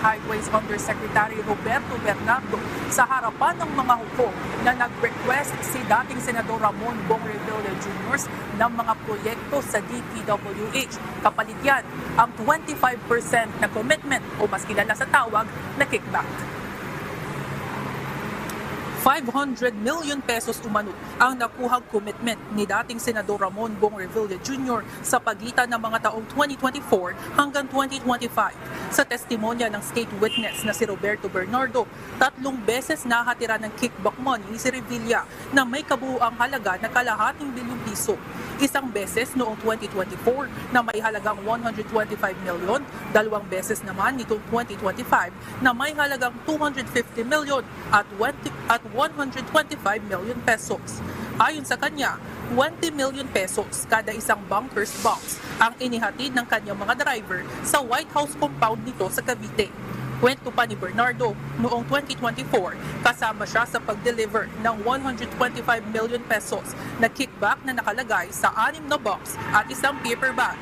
Highways Undersecretary Roberto Bernardo sa harapan ng mga hukom na nag-request si dating Senador Ramon Bong Revilla Jr. ng mga proyekto sa DPWH. Kapalit yan ang 25% na commitment o mas kilala sa tawag na kickback. 500 million pesos umano ang nakuhang commitment ni dating Senador Ramon Bong Revilla Jr. sa pagitan ng mga taong 2024 hanggang 2025. Sa testimonya ng state witness na si Roberto Bernardo, 3 beses nahatira ng kickback money si Revilla na may kabuuang halaga na ₱250 milyon. Isang beses noong 2024 na may halagang 125 million, 2 beses naman nitong 2025 na may halagang 250 million at 125 million pesos. Ayon sa kanya, 20 million pesos kada isang bunker's box ang inihatid ng kanyang mga driver sa White House compound nito sa Cavite. Kwento pa ni Bernardo, noong 2024, kasama siya sa pag-deliver ng 125 million pesos na kickback na nakalagay sa 6 na box at isang paper bag.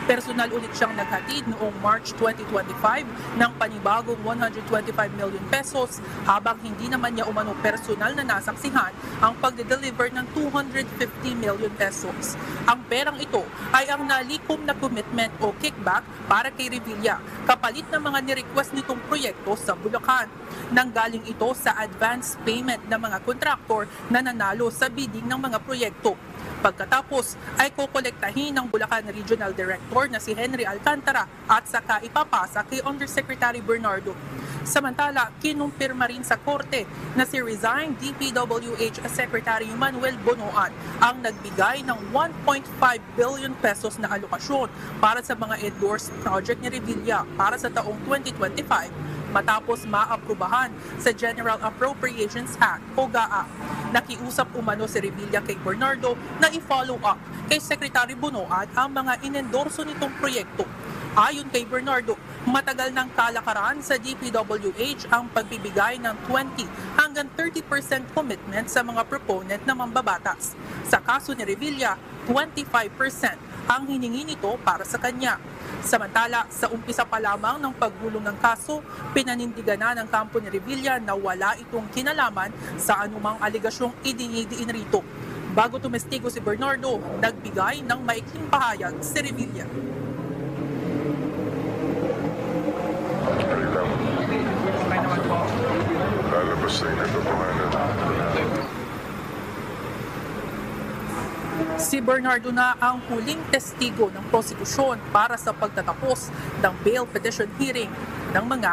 Personal ulit siyang naghatid noong March 2025 ng panibagong 125 million pesos habang hindi naman niya umano personal na nasaksihan ang pagde-deliver ng 250 million pesos. Ang perang ito ay ang nalikom na commitment o kickback para kay Revilla kapalit ng mga nirequest nitong proyekto sa Bulacan. Nanggaling ito sa advance payment ng mga kontraktor na nanalo sa bidding ng mga proyekto. Pagkatapos ay kokolektahin ng Bulacan Regional Director na si Henry Alcantara at saka ipapasa kay Undersecretary Bernardo. Samantala, kinumpirma rin sa korte na si resigned DPWH Secretary Manuel Bonoan ang nagbigay ng 1.5 billion pesos na alokasyon para sa mga endorsed project ni Revilla para sa taong 2025 matapos maaprubahan sa General Appropriations Act o GAA. Nakiusap umano si Revilla kay Bernardo na i-follow up kay Secretary Bonoan ang mga inendorso nitong proyekto. Ayon kay Bernardo, matagal ng kalakaran sa DPWH ang pagbibigay ng 20 hanggang 30% commitment sa mga proponent na mambabatas. Sa kaso ni Revilla, 25% ang hiningi nito para sa kanya. Samantala, sa umpisa pa lamang ng paggulong ng kaso, pinanindigan na ng kampo ni Revilla na wala itong kinalaman sa anumang aligasyong idinidiin rito. Bago tumestigo si Bernardo, nagbigay ng maikling pahayag si Revilla. Lalabas na inagapangalan. Si Bernardo na ang huling testigo ng prosekusyon para sa pagtatapos ng bail petition hearing ng mga